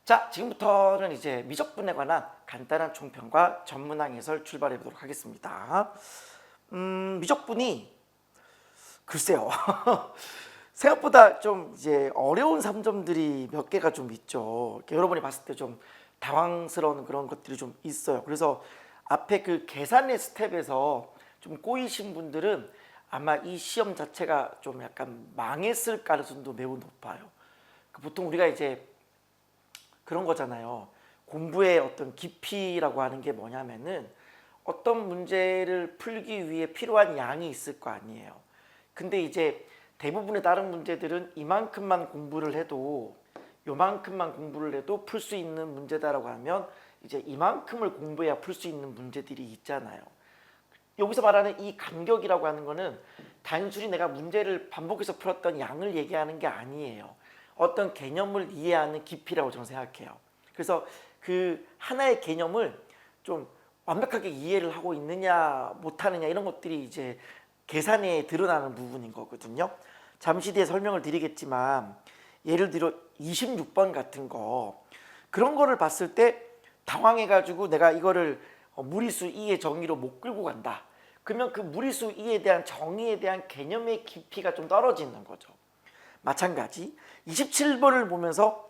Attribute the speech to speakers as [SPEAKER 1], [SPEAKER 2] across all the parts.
[SPEAKER 1] 자, 지금부터는 이제 미적분에 관한 간단한 총평과 전문항 해설 출발해 보도록 하겠습니다. 미적분이 글쎄요. 생각보다 좀 이제 어려운 3점들이 몇 개가 좀 있죠. 여러분이 봤을 때 좀 당황스러운 그런 것들이 좀 있어요. 그래서 앞에 그 계산의 스텝에서 좀 꼬이신 분들은 아마 이 시험 자체가 좀 약간 망했을 가능성도 매우 높아요. 보통 우리가 이제 그런 거잖아요. 공부의 어떤 깊이라고 하는 게 뭐냐면은 어떤 문제를 풀기 위해 필요한 양이 있을 거 아니에요. 근데 이제 대부분의 다른 문제들은 이만큼만 공부를 해도 요만큼만 공부를 해도 풀 수 있는 문제다라고 하면 이제 이만큼을 공부해야 풀 수 있는 문제들이 있잖아요. 여기서 말하는 이 간격이라고 하는 거는 단순히 내가 문제를 반복해서 풀었던 양을 얘기하는 게 아니에요. 어떤 개념을 이해하는 깊이라고 저는 생각해요. 그래서 그 하나의 개념을 좀 완벽하게 이해를 하고 있느냐 못하느냐 이런 것들이 이제 계산에 드러나는 부분인 거거든요. 잠시 뒤에 설명을 드리겠지만 예를 들어 26번 같은 거 그런 거를 봤을 때 당황해가지고 내가 이거를 무리수 2의 정의로 못 끌고 간다. 그러면 그 무리수 2에 대한 정의에 대한 개념의 깊이가 좀 떨어지는 거죠. 마찬가지 27번을 보면서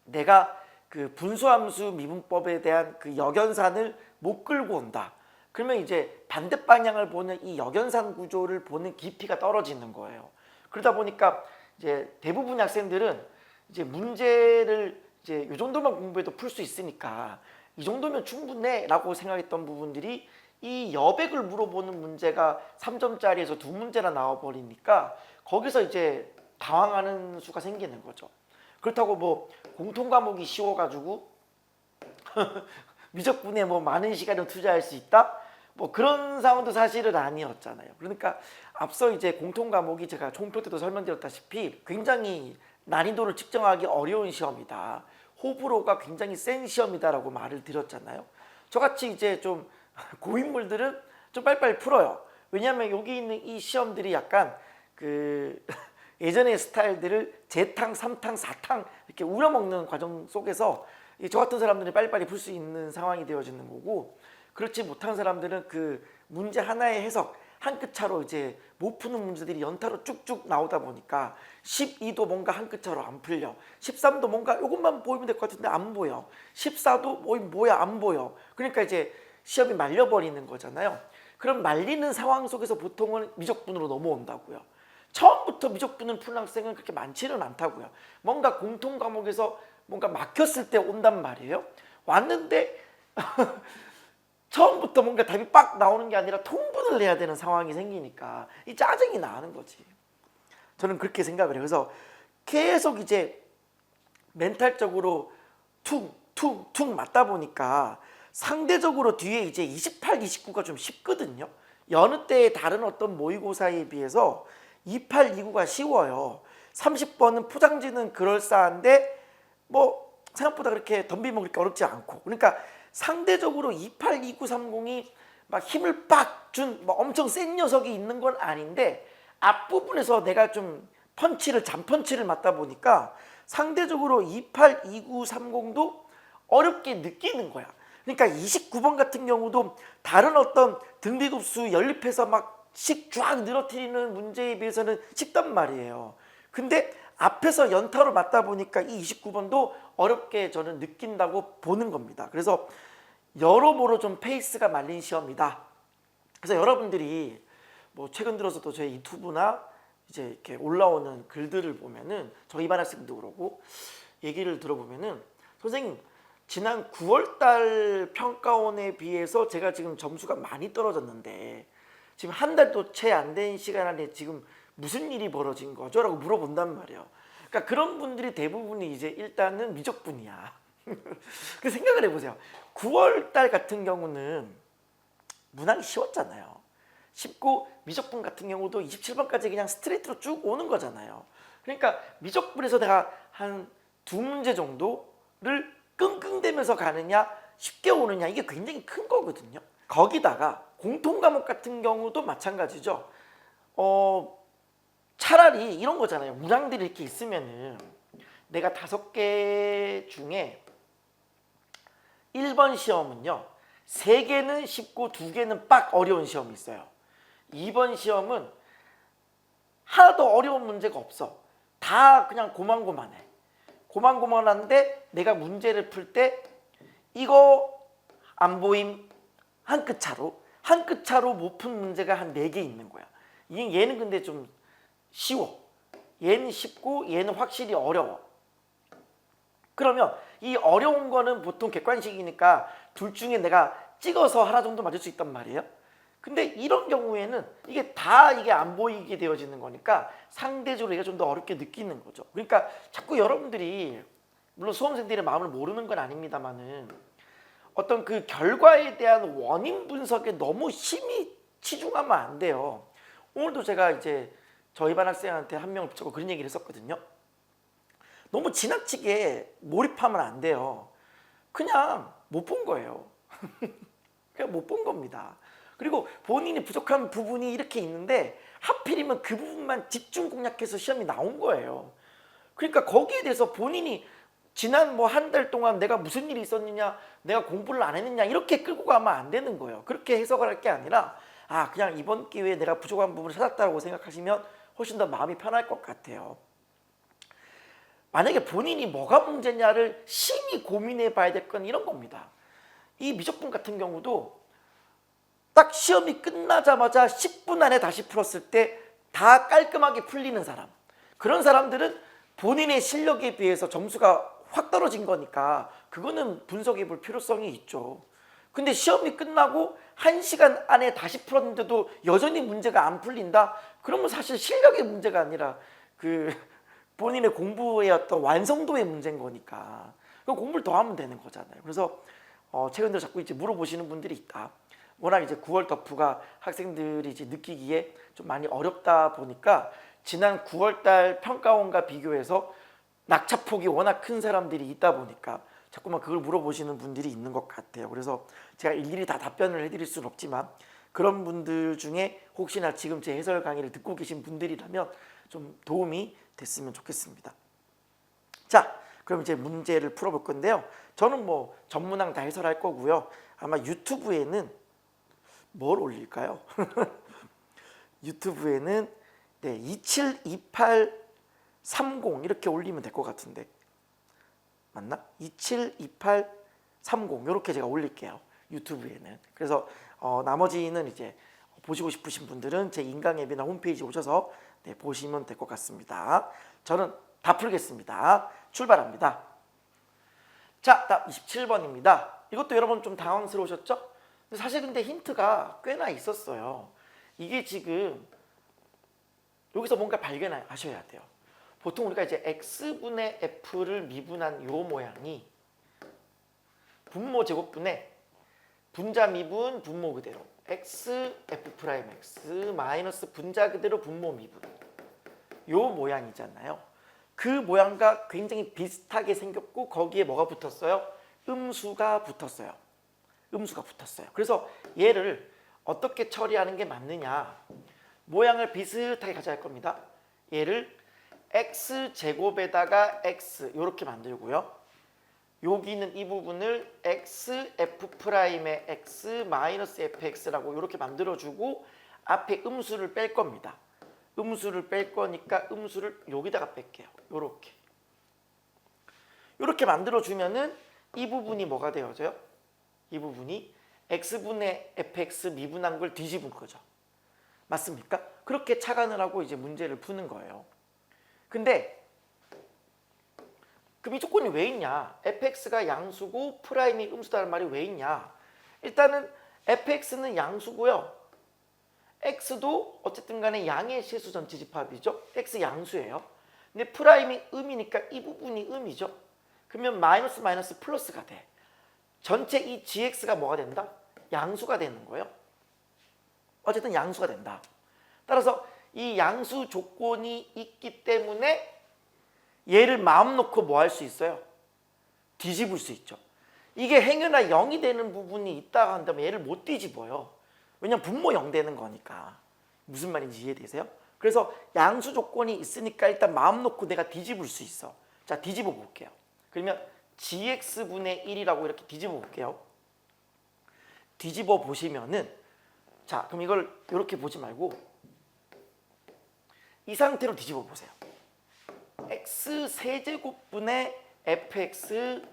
[SPEAKER 1] 내가 그 분수함수 미분법에 대한 그 역연산을 못 끌고 온다. 그러면 이제 반대 방향을 보는 이 역연산 구조를 보는 깊이가 떨어지는 거예요. 그러다 보니까 이제 대부분의 학생들은 이제 문제를 이제 이 정도만 공부해도 풀 수 있으니까 이 정도면 충분해라고 생각했던 부분들이 이 여백을 물어보는 문제가 3점짜리에서 두 문제나 나와 버리니까 거기서 이제 당황하는 수가 생기는 거죠. 그렇다고 뭐 공통 과목이 쉬워가지고 미적분에 뭐 많은 시간을 투자할 수 있다? 뭐 그런 상황도 사실은 아니었잖아요. 그러니까 앞서 이제 공통 과목이 제가 총평 때도 설명드렸다시피 굉장히 난이도를 측정하기 어려운 시험이다. 호불호가 굉장히 센 시험이다라고 말을 드렸잖아요. 저같이 이제 좀 고인물들은 좀 빨리빨리 풀어요. 왜냐하면 여기 있는 이 시험들이 약간 그 예전의 스타일들을 재탕, 3탕, 4탕 이렇게 우려먹는 과정 속에서 저 같은 사람들이 빨리빨리 풀 수 있는 상황이 되어지는 거고, 그렇지 못한 사람들은 그 문제 하나의 해석 한 끗 차로 이제 못 푸는 문제들이 연타로 쭉쭉 나오다 보니까 12도 뭔가 한 끗 차로 안 풀려, 13도 뭔가 이것만 보이면 될 것 같은데 안 보여, 14도 뭐야 안 보여. 그러니까 이제 시험이 말려버리는 거잖아요. 그럼 말리는 상황 속에서 보통은 미적분으로 넘어온다고요. 처음부터 미적분을 푸는 학생은 그렇게 많지는 않다고요. 뭔가 공통 과목에서 뭔가 막혔을 때 온단 말이에요. 왔는데 처음부터 뭔가 답이 빡 나오는 게 아니라 통분을 해야 되는 상황이 생기니까 이 짜증이 나는 거지. 저는 그렇게 생각을 해요. 그래서 계속 이제 멘탈적으로 퉁퉁퉁 맞다 보니까 상대적으로 뒤에 이제 28, 29가 좀 쉽거든요. 여느 때의 다른 어떤 모의고사에 비해서 28, 29가 쉬워요. 30번은 포장지는 그럴싸한데 뭐 생각보다 그렇게 덤비면 그렇게 어렵지 않고, 그러니까 상대적으로 28, 29, 30이 막 힘을 빡 준 뭐 엄청 센 녀석이 있는 건 아닌데 앞부분에서 내가 좀 잔펀치를 맞다 보니까 상대적으로 28, 29, 30도 어렵게 느끼는 거야. 그러니까 29번 같은 경우도 다른 어떤 등비급수 연립해서 막 씩 쫙 늘어뜨리는 문제에 비해서는 쉽단 말이에요. 근데 앞에서 연타로 맞다 보니까 이 29번도 어렵게 저는 느낀다고 보는 겁니다. 그래서 여러모로 좀 페이스가 말린 시험이다. 그래서 여러분들이 뭐 최근 들어서도 제 유튜브나 이제 이렇게 올라오는 글들을 보면은 저희 반 학생도 그러고 얘기를 들어보면은 선생님 지난 9월달 평가원에 비해서 제가 지금 점수가 많이 떨어졌는데 지금 한 달도 채 안 된 시간 안에 지금 무슨 일이 벌어진 거죠? 라고 물어본단 말이에요. 그러니까 그런 분들이 대부분이 이제 일단은 미적분이야. 그 생각을 해보세요. 9월달 같은 경우는 문항이 쉬웠잖아요. 쉽고 미적분 같은 경우도 27번까지 그냥 스트레이트로 쭉 오는 거잖아요. 그러니까 미적분에서 내가 한 두 문제 정도를 끙끙대면서 가느냐 쉽게 오느냐 이게 굉장히 큰 거거든요. 거기다가 공통 과목 같은 경우도 마찬가지죠. 차라리 이런 거잖아요. 문항들이 이렇게 있으면은 내가 5개 중에 1번 시험은요. 3개는 쉽고 2개는 빡 어려운 시험이 있어요. 2번 시험은 하나도 어려운 문제가 없어. 다 그냥 고만고만해. 고만고만한데 내가 문제를 풀 때 이거 안 보임 한 끗 차로 한 끗 차로 못 푼 문제가 한 4개 있는 거야. 얘는 근데 좀 쉬워. 얘는 쉽고 얘는 확실히 어려워. 그러면 이 어려운 거는 보통 객관식이니까 둘 중에 내가 찍어서 하나 정도 맞을 수 있단 말이에요. 근데 이런 경우에는 이게 안 보이게 되어지는 거니까 상대적으로 얘가 좀 더 어렵게 느끼는 거죠. 그러니까 자꾸 여러분들이 물론 수험생들의 마음을 모르는 건 아닙니다만은 어떤 그 결과에 대한 원인 분석에 너무 심히 치중하면 안 돼요. 오늘도 제가 이제 저희 반 학생한테 한 명을 붙잡고 그런 얘기를 했었거든요. 너무 지나치게 몰입하면 안 돼요. 그냥 못 본 거예요. 그냥 못 본 겁니다. 그리고 본인이 부족한 부분이 이렇게 있는데 하필이면 그 부분만 집중 공략해서 시험이 나온 거예요. 그러니까 거기에 대해서 본인이 지난 뭐 한 달 동안 내가 무슨 일이 있었느냐, 내가 공부를 안 했느냐 이렇게 끌고 가면 안 되는 거예요. 그렇게 해석을 할 게 아니라 그냥 이번 기회에 내가 부족한 부분을 찾았다고 생각하시면 훨씬 더 마음이 편할 것 같아요. 만약에 본인이 뭐가 문제냐를 심히 고민해 봐야 될 건 이런 겁니다. 이 미적분 같은 경우도 딱 시험이 끝나자마자 10분 안에 다시 풀었을 때 다 깔끔하게 풀리는 사람, 그런 사람들은 본인의 실력에 비해서 점수가 확 떨어진 거니까 그거는 분석해 볼 필요성이 있죠. 근데 시험이 끝나고 1시간 안에 다시 풀었는데도 여전히 문제가 안 풀린다? 그러면 사실 실력의 문제가 아니라 그 본인의 공부의 어떤 완성도의 문제인 거니까 공부를 더 하면 되는 거잖아요. 그래서 최근 들어 자꾸 이제 물어보시는 분들이 있다. 워낙 이제 9월 덕후가 학생들이 이제 느끼기에 좀 많이 어렵다 보니까 지난 9월 달 평가원과 비교해서 낙차폭이 워낙 큰 사람들이 있다 보니까 자꾸만 그걸 물어보시는 분들이 있는 것 같아요. 그래서 제가 일일이 다 답변을 해드릴 수는 없지만 그런 분들 중에 혹시나 지금 제 해설 강의를 듣고 계신 분들이라면 좀 도움이 됐으면 좋겠습니다. 자, 그럼 이제 문제를 풀어볼 건데요. 저는 뭐 전문항 다 해설할 거고요. 아마 유튜브에는 뭘 올릴까요? 유튜브에는 272830 이렇게 올리면 될 것 같은데 맞나? 272830 이렇게 제가 올릴게요. 유튜브에는. 그래서 나머지는 이제 보시고 싶으신 분들은 제 인강 앱이나 홈페이지 오셔서 보시면 될 것 같습니다. 저는 다 풀겠습니다. 출발합니다. 자, 답 27번입니다. 이것도 여러분 좀 당황스러우셨죠? 사실 근데 힌트가 꽤나 있었어요. 이게 지금 여기서 뭔가 발견하셔야 돼요. 보통 우리가 이제 x분의 f를 미분한 요 모양이 분모 제곱분의 분자 미분 분모 그대로 x f 프라임 x 마이너스 분자 그대로 분모 미분 요 모양이잖아요. 그 모양과 굉장히 비슷하게 생겼고 거기에 뭐가 붙었어요? 음수가 붙었어요. 그래서 얘를 어떻게 처리하는 게 맞느냐, 모양을 비슷하게 가져갈 겁니다. 얘를 x제곱에다가 x 이렇게 만들고요. 여기는 이 부분을 x f 프라임의 x 마이너스 fx라고 이렇게 만들어주고 앞에 음수를 뺄 겁니다. 음수를 뺄 거니까 음수를 여기다가 뺄게요. 이렇게 만들어주면은 이 부분이 뭐가 되어져요? 이 부분이 x분의 fx 미분한 걸 뒤집은 거죠. 맞습니까? 그렇게 착안을 하고 이제 문제를 푸는 거예요. 근데 그럼 이 조건이 왜 있냐? fx가 양수고 프라임이 음수다는 말이 왜 있냐? 일단은 fx는 양수고요. x도 어쨌든 간에 양의 실수 전체 집합이죠. x 양수예요. 근데 프라임이 음이니까 이 부분이 음이죠. 그러면 마이너스 마이너스 플러스가 돼. 전체 이 gx가 뭐가 된다? 양수가 되는 거예요. 어쨌든 양수가 된다. 따라서 이 양수 조건이 있기 때문에 얘를 마음 놓고 뭐 할 수 있어요? 뒤집을 수 있죠. 이게 행여나 0이 되는 부분이 있다고 한다면 얘를 못 뒤집어요. 왜냐면 분모 0 되는 거니까. 무슨 말인지 이해되세요? 그래서 양수 조건이 있으니까 일단 마음 놓고 내가 뒤집을 수 있어. 자, 뒤집어 볼게요. 그러면 gx분의 1이라고 이렇게 뒤집어 볼게요. 뒤집어 보시면은 자, 그럼 이걸 이렇게 보지 말고 이 상태로 뒤집어 보세요. x 세제곱분의 fx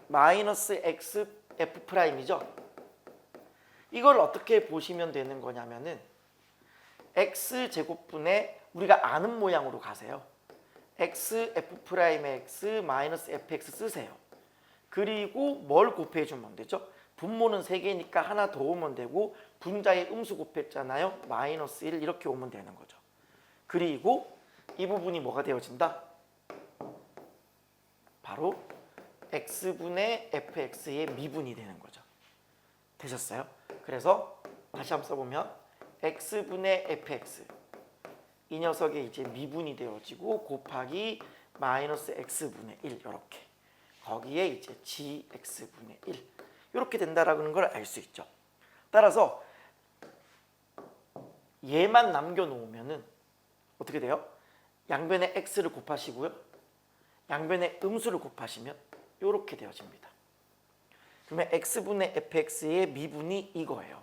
[SPEAKER 1] 마이너스 x f 프라임이죠. 이걸 어떻게 보시면 되는 거냐면은 x 제곱분의 우리가 아는 모양으로 가세요. x f 프라임의 x 마이너스 fx 쓰세요. 그리고 뭘 곱해주면 되죠? 분모는 3개니까 하나 더 오면 되고 분자의 음수 곱했잖아요. 마이너스 1 이렇게 오면 되는 거죠. 그리고 이 부분이 뭐가 되어진다? 바로 x분의 fx의 미분이 되는 거죠. 되셨어요? 그래서 다시 한번 써보면 x분의 fx 이 녀석의 이제 미분이 되어지고 곱하기 마이너스 x분의 1 이렇게 거기에 이제 gx분의 1 이렇게 된다라는 걸 알 수 있죠. 따라서 얘만 남겨놓으면은 어떻게 돼요? 양변에 x를 곱하시고요. 양변에 음수를 곱하시면 이렇게 되어집니다. 그러면 x분의 fx의 미분이 이거예요.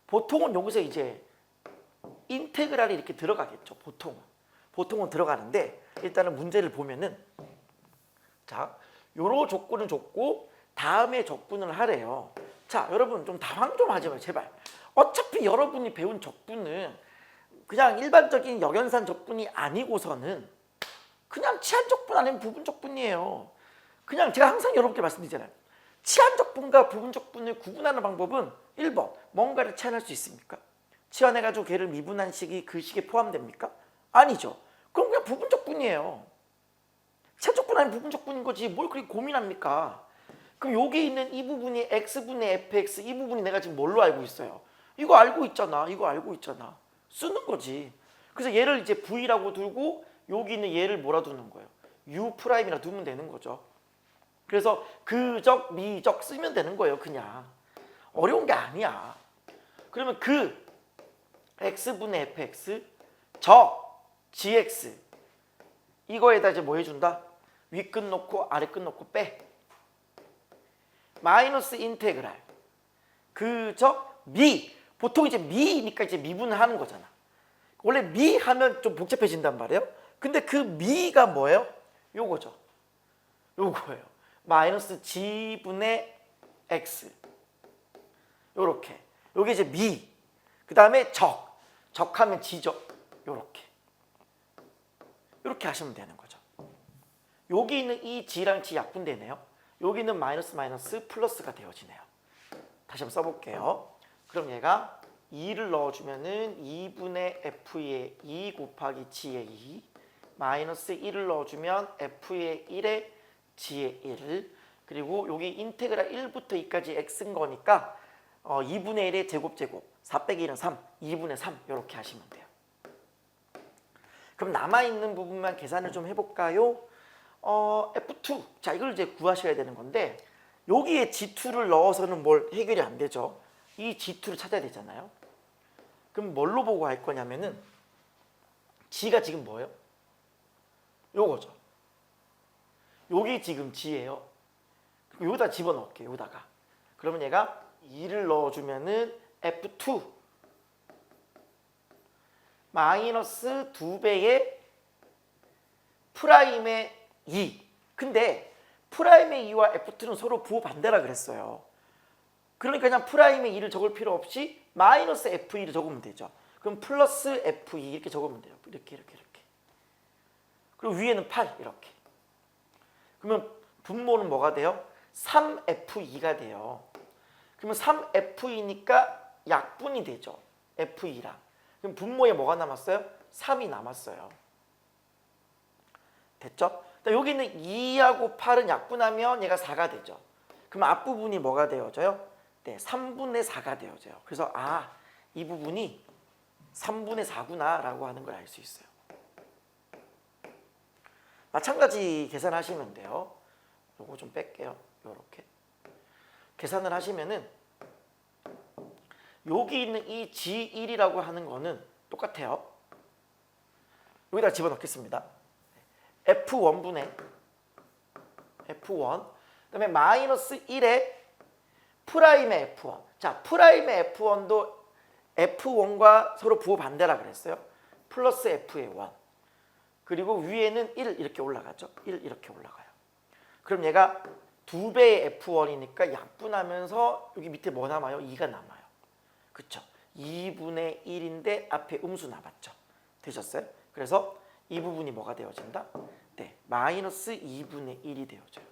[SPEAKER 1] 보통은 여기서 이제 인테그랄이 이렇게 들어가겠죠. 보통은 들어가는데 일단은 문제를 보면은 자, 요런 조건을 줬고 다음에 적분을 하래요. 자, 여러분 좀 당황 좀 하지 마요, 제발. 어차피 여러분이 배운 적분은 그냥 일반적인 역연산 적분이 아니고서는 그냥 치한 적분 아니면 부분 적분이에요. 그냥 제가 항상 여러분께 말씀드리잖아요. 치한 적분과 부분 적분을 구분하는 방법은 1번, 뭔가를 치환할 수 있습니까? 치환해가지고 걔를 미분한 식이 그 식에 포함됩니까? 아니죠. 그럼 그냥 부분 적분이에요. 치한 적분 아니면 부분 적분인 거지 뭘 그렇게 고민합니까? 그럼 여기 있는 이 부분이 x분의 fx 이 부분이 내가 지금 뭘로 알고 있어요? 이거 알고 있잖아. 쓰는 거지. 그래서 얘를 이제 v라고 두고 여기 있는 얘를 뭐라 두는 거예요? u 프라임이라 두면 되는 거죠. 그래서 그적, 미적 쓰면 되는 거예요. 그냥 어려운 게 아니야. 그러면 그 x분의 fx 적 gx 이거에다 이제 뭐 해준다? 윗끝 놓고 아래끝 놓고 빼. 마이너스 인테그랄 그적 미 보통 이제 미니까 이제 미분을 하는 거잖아. 원래 미 하면 좀 복잡해진단 말이에요. 근데 그 미가 뭐예요? 요거죠. 요거예요. 마이너스 g분의 x 요렇게 요게 이제 미 그 다음에 적하면 g죠. 요렇게 하시면 되는 거죠. 여기 있는 이 g랑 g 약분되네요. 여기는 마이너스 마이너스 플러스가 되어지네요. 다시 한번 써볼게요. 그럼 얘가 2를 넣어주면은 2분의 f의 2 곱하기 g의 2 마이너스 1을 넣어주면 f의 1에 g의 1 그리고 여기 인테그랄 1부터 2까지 x인 거니까 2분의 1의 제곱 4 빼기 1은 3 2분의 3 이렇게 하시면 돼요. 그럼 남아있는 부분만 계산을 좀 해볼까요? F2 자 이걸 이제 구하셔야 되는 건데 여기에 G2를 넣어서는 뭘 해결이 안 되죠. 이 G2를 찾아야 되잖아요. 그럼 뭘로 보고 할 거냐면은 G가 지금 뭐예요? 요거죠. 요게 지금 G예요. 여기다 집어넣을게요. 여기다가 그러면 얘가 2를 넣어주면은 F2 마이너스 2배의 프라임의 2 근데 프라임의 2와 F2는 서로 부호 반대라 그랬어요. 그러니까 그냥 프라임의 2를 적을 필요 없이 마이너스 F2를 적으면 되죠. 그럼 플러스 F2 이렇게 적으면 돼요. 이렇게 그리고 위에는 8 이렇게 그러면 분모는 뭐가 돼요? 3F2가 돼요. 그러면 3F2니까 약분이 되죠. F2랑 그럼 분모에 뭐가 남았어요? 3이 남았어요. 됐죠? 여기 있는 2하고 8은 약분하면 얘가 4가 되죠. 그럼 앞부분이 뭐가 되어져요? 네, 3분의 4가 되어져요. 그래서 이 부분이 3분의 4구나 라고 하는 걸 알 수 있어요. 마찬가지 계산하시면 돼요. 요거 좀 뺄게요. 요렇게 계산을 하시면은 여기 있는 이 G1이라고 하는 거는 똑같아요. 여기다 집어넣겠습니다. F1분의 F1. 그다음에 마이너스 1에 프라임의 F1. 자, 프라임의 F1도 F1과 서로 부호 반대라 그랬어요. 플러스 F의 1. 그리고 위에는 1 이렇게 올라가죠. 1 이렇게 올라가요. 그럼 얘가 2배의 F1이니까 약분하면서 여기 밑에 뭐 남아요? 2가 남아요. 그쵸? 2분의 1인데 앞에 음수 남았죠. 되셨어요? 그래서 이 부분이 뭐가 되어진다? 네, 마이너스 2분의 1이 되어져요.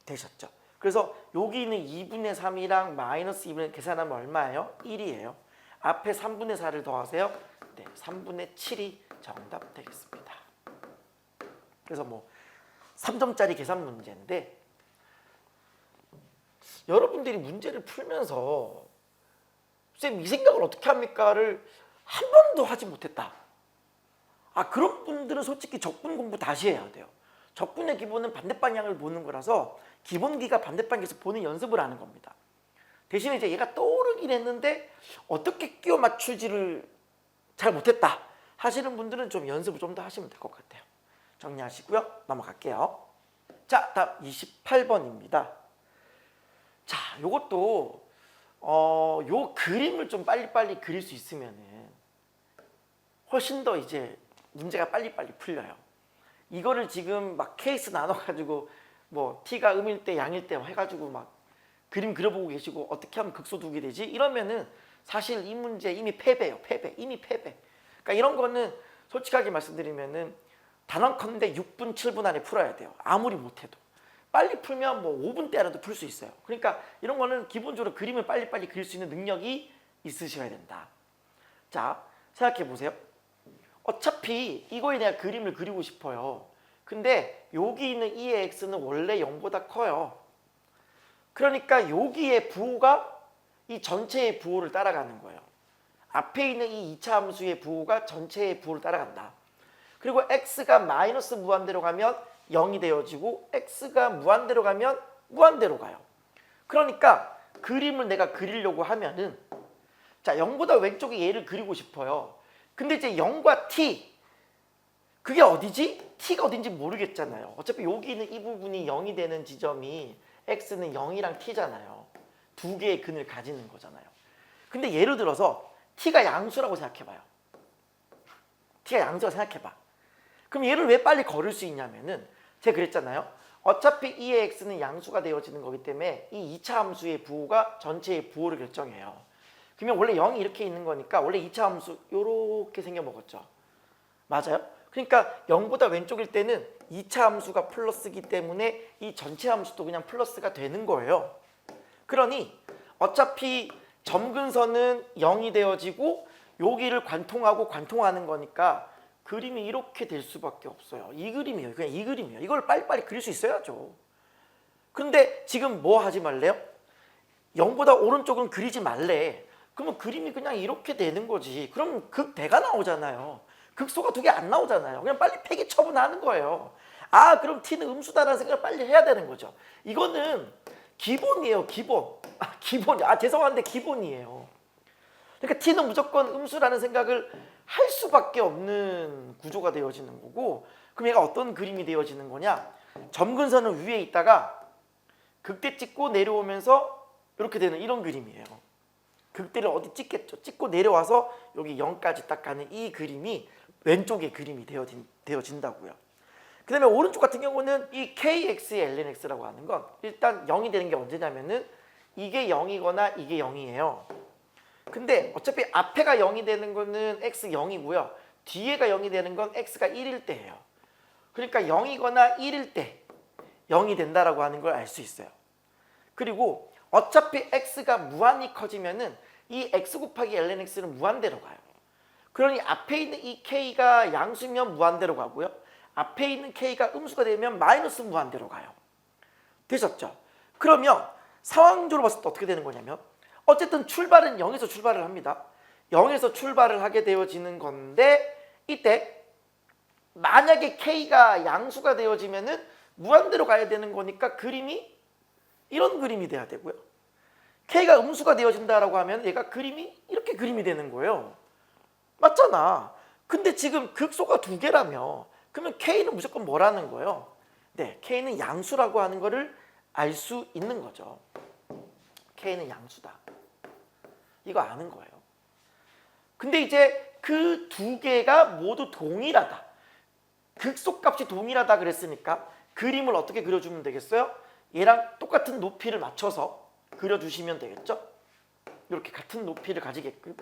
[SPEAKER 1] 되셨죠? 그래서 여기는 2분의 3이랑 마이너스 2분의 계산하면 얼마예요? 1이에요. 앞에 3분의 4를 더하세요. 네, 3분의 7이 정답 되겠습니다. 그래서 뭐 3점짜리 계산 문제인데 여러분들이 문제를 풀면서 쌤 이 생각을 어떻게 합니까를 한 번도 하지 못했다. 아, 그런 분들은 솔직히 적분 공부 다시 해야 돼요. 적분의 기본은 반대 방향을 보는 거라서 기본기가 반대 방향에서 보는 연습을 하는 겁니다. 대신에 이제 얘가 떠오르긴 했는데 어떻게 끼워 맞추지를 잘 못했다 하시는 분들은 좀 연습을 좀 더 하시면 될 것 같아요. 정리하시고요. 넘어갈게요. 자, 다음 28번입니다. 자, 요것도 요 그림을 좀 빨리빨리 그릴 수 있으면은 훨씬 더 이제 문제가 빨리빨리 풀려요. 이거를 지금 막 케이스 나눠가지고 뭐 t가 음일 때 양일 때 해가지고 막 그림 그려보고 계시고 어떻게 하면 극소두기 되지? 이러면은 사실 이 문제 이미 패배예요. 패배. 이미 패배. 그러니까 이런 거는 솔직하게 말씀드리면은 단언컨대 6분, 7분 안에 풀어야 돼요. 아무리 못해도. 빨리 풀면 뭐 5분 때라도 풀 수 있어요. 그러니까 이런 거는 기본적으로 그림을 빨리빨리 그릴 수 있는 능력이 있으셔야 된다. 자, 생각해 보세요. 어차피 이거에 대한 그림을 그리고 싶어요. 근데 여기 있는 2의 x는 원래 0보다 커요. 그러니까 여기에 부호가 이 전체의 부호를 따라가는 거예요. 앞에 있는 이 2차 함수의 부호가 전체의 부호를 따라간다. 그리고 x가 마이너스 무한대로 가면 0이 되어지고 x가 무한대로 가면 무한대로 가요. 그러니까 그림을 내가 그리려고 하면은 자, 0보다 왼쪽에 얘를 그리고 싶어요. 근데 이제 0과 t 그게 어디지? t가 어딘지 모르겠잖아요. 어차피 여기 있는 이 부분이 0이 되는 지점이 x는 0이랑 t잖아요. 두 개의 근을 가지는 거잖아요. 근데 예를 들어서 t가 양수라고 생각해봐요. t가 양수라고 생각해봐. 그럼 얘를 왜 빨리 걸을 수 있냐면은 제가 그랬잖아요. 어차피 2의 x는 양수가 되어지는 거기 때문에 이 2차 함수의 부호가 전체의 부호를 결정해요. 그러면 원래 0이 이렇게 있는 거니까 원래 2차 함수 이렇게 생겨먹었죠. 맞아요? 그러니까 0보다 왼쪽일 때는 2차 함수가 플러스이기 때문에 이 전체 함수도 그냥 플러스가 되는 거예요. 그러니 어차피 점근선은 0이 되어지고 여기를 관통하고 관통하는 거니까 그림이 이렇게 될 수밖에 없어요. 이 그림이에요. 그냥 이 그림이에요. 이걸 빨리빨리 그릴 수 있어야죠. 근데 지금 뭐 하지 말래요? 0보다 오른쪽은 그리지 말래. 그러면 그림이 그냥 이렇게 되는 거지. 그럼 극대가 나오잖아요. 극소가 두 개 안 나오잖아요. 그냥 빨리 폐기 처분하는 거예요. 아, 그럼 t는 음수다라는 생각을 빨리 해야 되는 거죠. 이거는 기본이에요. 기본. 기본. 죄송한데 기본이에요. 그러니까 t는 무조건 음수라는 생각을 할 수밖에 없는 구조가 되어지는 거고, 그럼 얘가 어떤 그림이 되어지는 거냐? 점근선은 위에 있다가 극대 찍고 내려오면서 이렇게 되는 이런 그림이에요. 극대를 어디 찍겠죠? 찍고 내려와서 여기 0까지 딱 가는 이 그림이 왼쪽의 그림이 되어진다고요. 그 다음에 오른쪽 같은 경우는 이 kx의 lnx라고 하는 건 일단 0이 되는 게 언제냐면은 이게 0이거나 이게 0이에요. 근데 어차피 앞에가 0이 되는 거는 x 0이고요. 뒤에가 0이 되는 건 x가 1일 때예요. 그러니까 0이거나 1일 때 0이 된다라고 하는 걸 알 수 있어요. 그리고 어차피 x가 무한히 커지면은 이 x 곱하기 lnx는 무한대로 가요. 그러니 앞에 있는 이 k가 양수면 무한대로 가고요. 앞에 있는 k가 음수가 되면 마이너스 무한대로 가요. 되셨죠? 그러면 상황적으로 봤을 때 어떻게 되는 거냐면 어쨌든 출발은 0에서 출발을 합니다. 0에서 출발을 하게 되어지는 건데 이때 만약에 k가 양수가 되어지면은 무한대로 가야 되는 거니까 그림이 이런 그림이 돼야 되고요. k가 음수가 되어진다라고 하면 얘가 그림이 이렇게 그림이 되는 거예요. 맞잖아. 근데 지금 극소가 두 개라며 그러면 K는 무조건 뭐라는 거예요? 네, K는 양수라고 하는 거를 알 수 있는 거죠. K는 양수다. 이거 아는 거예요. 근데 이제 그 두 개가 모두 동일하다. 극소값이 동일하다 그랬으니까 그림을 어떻게 그려주면 되겠어요? 얘랑 똑같은 높이를 맞춰서 그려주시면 되겠죠? 이렇게 같은 높이를 가지게끔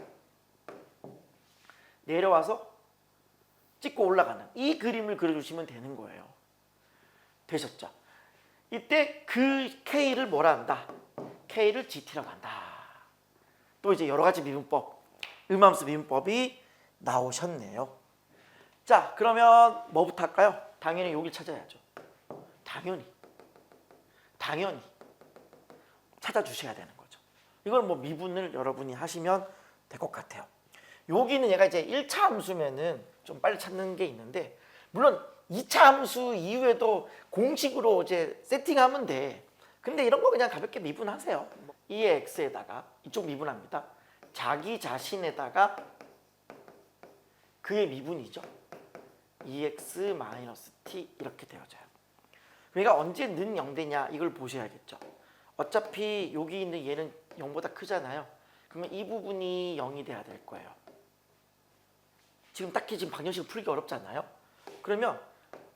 [SPEAKER 1] 내려와서 찍고 올라가는 이 그림을 그려주시면 되는 거예요. 되셨죠? 이때 그 K를 뭐라 한다? K를 GT라고 한다. 또 이제 여러 가지 미분법, 음함수 미분법이 나오셨네요. 자, 그러면 뭐부터 할까요? 당연히 여기를 찾아야죠. 당연히 찾아주셔야 되는 거죠. 이걸 뭐 미분을 여러분이 하시면 될 것 같아요. 여기는 얘가 이제 1차 함수면은 좀 빨리 찾는 게 있는데, 물론 2차 함수 이후에도 공식으로 이제 세팅하면 돼. 근데 이런 거 그냥 가볍게 미분하세요. 2의 x에다가 이쪽 미분합니다. 자기 자신에다가 그의 미분이죠. 2x-t 이렇게 되어져요. 그러니까 언제 는 0되냐 이걸 보셔야겠죠. 어차피 여기 있는 얘는 0보다 크잖아요. 그러면 이 부분이 0이 돼야 될 거예요. 지금 딱히 지금 방정식을 풀기 어렵잖아요. 그러면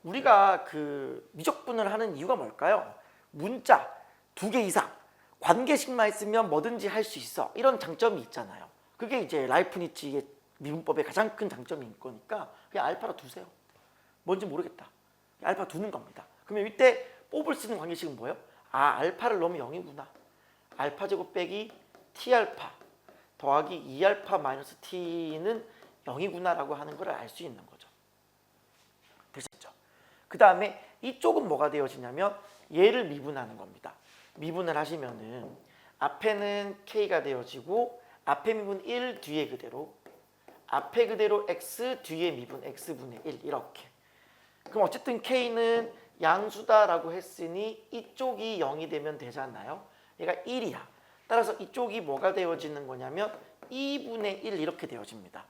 [SPEAKER 1] 우리가 그 미적분을 하는 이유가 뭘까요? 문자 2개 이상 관계식만 있으면 뭐든지 할 수 있어. 이런 장점이 있잖아요. 그게 이제 라이프니츠의 미분법의 가장 큰 장점인 거니까 그냥 알파로 두세요. 뭔지 모르겠다. 알파 두는 겁니다. 그러면 이때 뽑을 수 있는 관계식은 뭐예요? 아, 알파를 넣으면 0이구나. 알파 제곱 빼기 t알파 더하기 2알파 마이너스 t는 0이구나라고 하는 걸 알 수 있는 거죠. 되셨죠? 그 다음에 이쪽은 뭐가 되어지냐면 얘를 미분하는 겁니다. 미분을 하시면은 앞에는 k가 되어지고 앞에 미분 1 뒤에 그대로, 앞에 그대로 x 뒤에 미분 x분의 1 이렇게. 그럼 어쨌든 k는 양수다라고 했으니 이쪽이 0이 되면 되잖아요. 얘가 1이야. 따라서 이쪽이 뭐가 되어지는 거냐면 2분의 1 이렇게 되어집니다.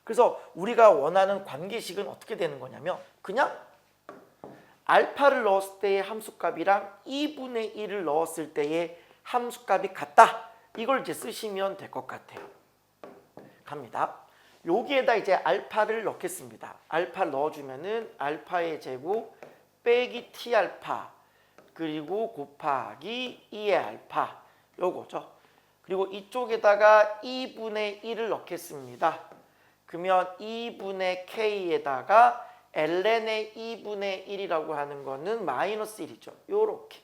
[SPEAKER 1] 그래서 우리가 원하는 관계식은 어떻게 되는 거냐면 그냥 알파를 넣었을 때의 함수값이랑 2분의 1을 넣었을 때의 함수값이 같다. 이걸 이제 쓰시면 될 것 같아요. 갑니다. 여기에다 이제 알파를 넣겠습니다. 알파를 넣어주면은 알파의 제곱 빼기 t알파 그리고 곱하기 2의 알파 요거죠. 그리고 이쪽에다가 2분의 1을 넣겠습니다. 그러면 2분의 k에다가 ln의 2분의 1이라고 하는 거는 마이너스 1이죠. 요렇게.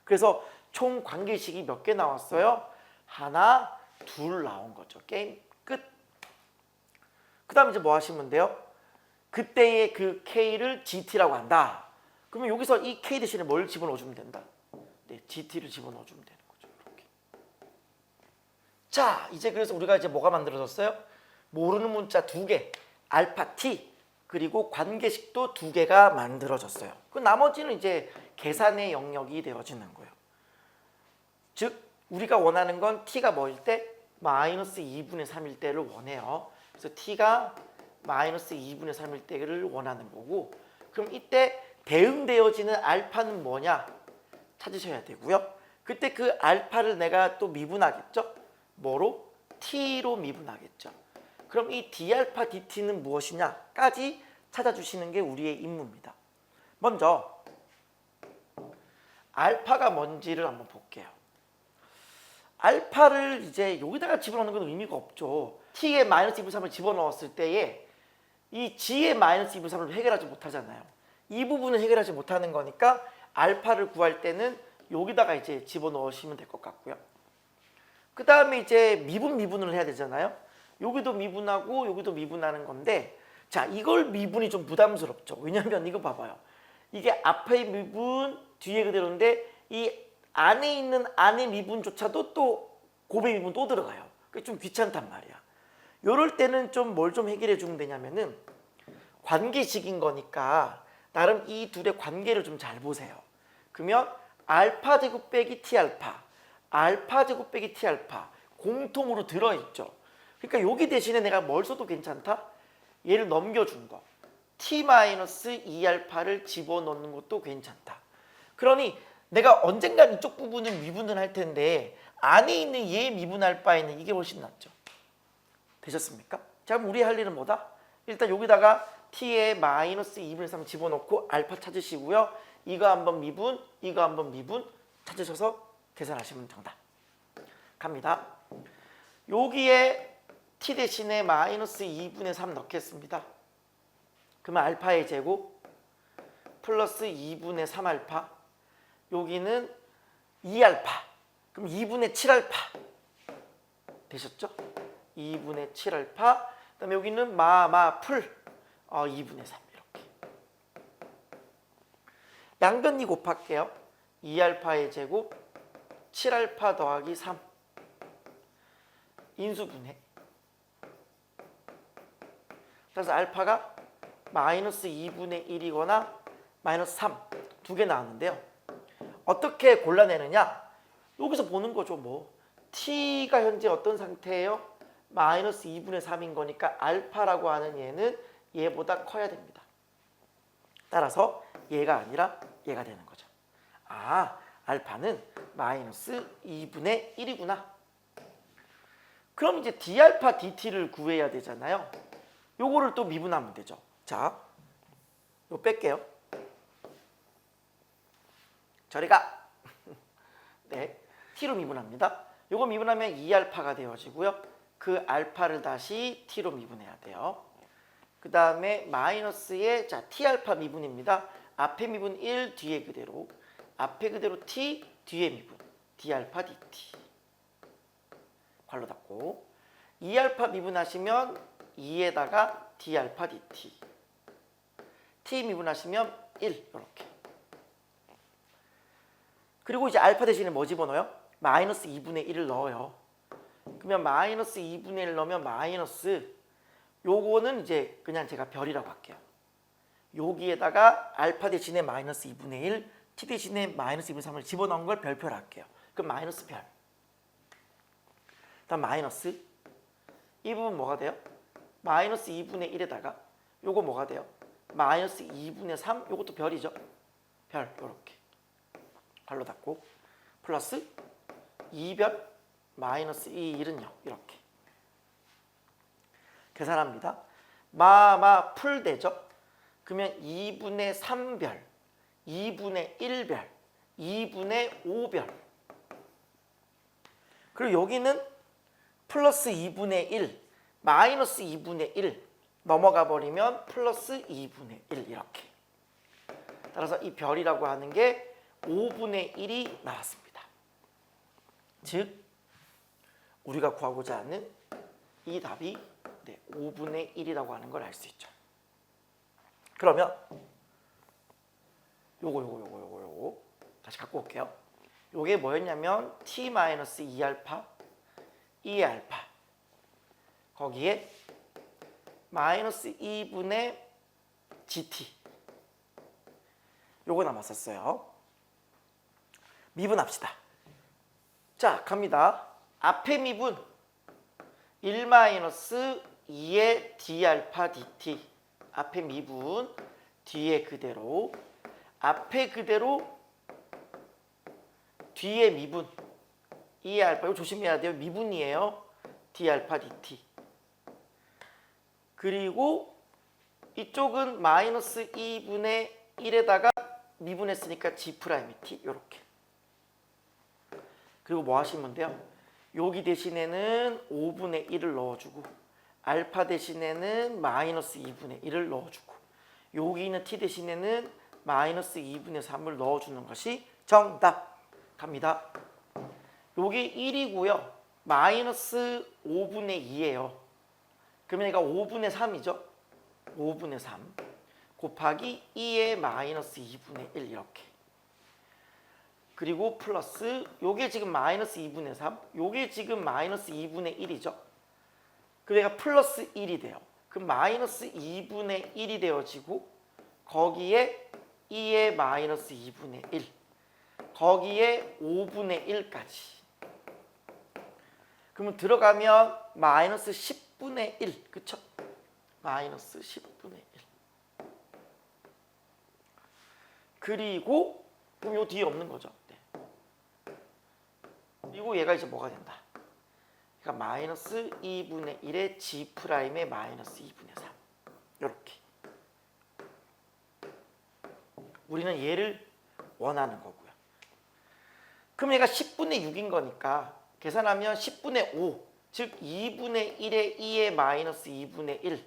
[SPEAKER 1] 그래서 총 관계식이 몇 개 나왔어요? 하나, 둘 나온 거죠. 게임 끝. 그 다음 이제 뭐 하시면 돼요? 그때의 그 k를 gt라고 한다. 그러면 여기서 이 k 대신에 뭘 집어넣어주면 된다? 네, gt를 집어넣어주면 되는 거죠. 이렇게. 자, 이제 그래서 우리가 이제 뭐가 만들어졌어요? 모르는 문자 2개, 알파 t 그리고 관계식도 2개가 만들어졌어요. 그 나머지는 이제 계산의 영역이 되어지는 거예요. 즉 우리가 원하는 건 t가 뭐일 때? 마이너스 2분의 3일 때를 원해요. 그래서 t가 마이너스 2분의 3일 때를 원하는 거고, 그럼 이때 대응되어지는 알파는 뭐냐? 찾으셔야 되고요. 그때 그 알파를 내가 또 미분하겠죠? 뭐로? t로 미분하겠죠. 그럼 이 d알파 dt는 무엇이냐까지 찾아주시는 게 우리의 임무입니다. 먼저 알파가 뭔지를 한번 볼게요. 알파를 이제 여기다가 집어넣는 건 의미가 없죠. t의 마이너스 2분의 3을 집어넣었을 때에 이 g의 마이너스 2분의 3을 해결하지 못하잖아요. 이 부분을 해결하지 못하는 거니까 알파를 구할 때는 여기다가 이제 집어넣으시면 될 것 같고요. 그 다음에 이제 미분을 해야 되잖아요. 여기도 미분하고 여기도 미분하는 건데, 자, 이걸 미분이 좀 부담스럽죠. 왜냐면 이거 봐봐요. 이게 앞의 미분 뒤에 그대로인데 이 안에 있는 안의 미분조차도 또 곱의 미분 또 들어가요. 그게 좀 귀찮단 말이야. 요럴 때는 좀 뭘 좀 해결해 주면 되냐면은 관계식인 거니까 나름 이 둘의 관계를 좀 잘 보세요. 그러면 알파 제곱 빼기 t알파, 알파 제곱 빼기 t알파 공통으로 들어있죠. 그러니까 여기 대신에 내가 뭘 써도 괜찮다? 얘를 넘겨준 거. t-2알파를 집어넣는 것도 괜찮다. 그러니 내가 언젠간 이쪽 부분을 미분을 할 텐데 안에 있는 얘 미분할 바에는 이게 훨씬 낫죠. 되셨습니까? 자, 그럼 우리 할 일은 뭐다? 일단 여기다가 t의 마이너스 2분의 3 집어넣고 알파 찾으시고요. 이거 한번 미분, 이거 한번 미분 찾으셔서 계산하시면 정답. 갑니다. 여기에 t 대신에 마이너스 2분의 3 넣겠습니다. 그러면 알파의 제곱 플러스 2분의 3알파, 여기는 2알파, 그럼 2분의 7알파 되셨죠? 2분의 7알파, 그 다음에 여기는 풀 2분의 3 이렇게. 양변이 곱할게요. 2알파의 제곱 7알파 더하기 3 인수분해. 그래서 알파가 마이너스 2분의 1이거나 마이너스 3 두 개 나왔는데요. 어떻게 골라내느냐? 여기서 보는 거죠. 뭐 t가 현재 어떤 상태예요? 마이너스 2분의 3인 거니까 알파라고 하는 얘는 얘보다 커야 됩니다. 따라서 얘가 아니라 얘가 되는 거죠. 아, 알파는 마이너스 2분의 1이구나. 그럼 이제 d알파 dt를 구해야 되잖아요. 요거를 또 미분하면 되죠. 자, 요 뺄게요. 저리 가. 네, t로 미분합니다. 요거 미분하면 2알파가 되어지고요. 그 알파를 다시 t로 미분해야 돼요. 그 다음에 마이너스에 자 t알파 미분입니다. 앞에 미분 1, 뒤에 그대로. 앞에 그대로 t, 뒤에 미분. d알파 dt. 괄호 닫고. 2알파 미분하시면 2에다가 d알파 dt. t 미분하시면 1 이렇게. 그리고 이제 알파 대신에 뭐 집어넣어요? 마이너스 2분의 1을 넣어요. 그러면 마이너스 2분의 1 넣으면 마이너스, 요거는 이제 그냥 제가 별이라고 할게요. 여기에다가 알파 대신에 마이너스 2분의 1, t 대신에 마이너스 2분의 3을 집어넣은 걸 별표로 할게요. 그럼 마이너스 별. 다음 마이너스, 이 부분 뭐가 돼요? 마이너스 2분의 1에다가 요거 뭐가 돼요? 마이너스 2분의 3, 요것도 별이죠. 별, 요렇게. 괄호 닫고 플러스 2별 마이너스 1은요. 이렇게. 계산합니다. 풀 되죠? 그러면 2분의 3별, 2분의 1별, 2분의 5별. 그리고 여기는 플러스 2분의 1, 마이너스 2분의 1 넘어가 버리면 플러스 2분의 1 이렇게. 따라서 이 별이라고 하는 게 5분의 1이 나왔습니다. 즉 우리가 구하고자 하는 이 답이 5분의 1이라고 하는 걸 알 수 있죠. 그러면 요거 다시 갖고 올게요. 요게 뭐였냐면 t-2알파 2알파 거기에 마이너스 2분의 gt 요거 남았었어요. 미분합시다. 자, 갑니다. 앞에 미분 1-2의 d알파 dt. 앞에 미분, 뒤에 그대로. 앞에 그대로, 뒤에 미분. 2의 알파, 이거 조심해야 돼요. 미분이에요. d알파 dt. 그리고 이쪽은 마이너스 2분의 1에다가 미분했으니까 g'T 이렇게. 그리고 뭐 하시면 돼요? 여기 대신에는 5분의 1을 넣어주고 알파 대신에는 마이너스 2분의 1을 넣어주고 여기 있는 t 대신에는 마이너스 2분의 3을 넣어주는 것이 정답. 갑니다. 여기 1이고요. 마이너스 5분의 2예요. 그러면 얘가 5분의 3이죠. 5분의 3 곱하기 2의 마이너스 2분의 1 이렇게. 그리고 플러스 요게 지금 마이너스 2분의 3, 요게 지금 마이너스 2분의 1이죠. 그러니까 플러스 1이 돼요. 그럼 마이너스 2분의 1이 되어지고 거기에 2의 마이너스 2분의 1, 거기에 5분의 1까지. 그러면 들어가면 마이너스 10분의 1, 그쵸? 마이너스 10분의 1. 그리고 그럼 요 뒤에 없는 거죠. 네. 그리고 얘가 이제 뭐가 된다. 그러니까 마이너스 2분의 1의 G 프라임의 마이너스 2분의 3 이렇게. 우리는 얘를 원하는 거고요. 그럼 얘가 10분의 6인 거니까 계산하면 10분의 5, 즉 2분의 1의 2의 마이너스 2분의 1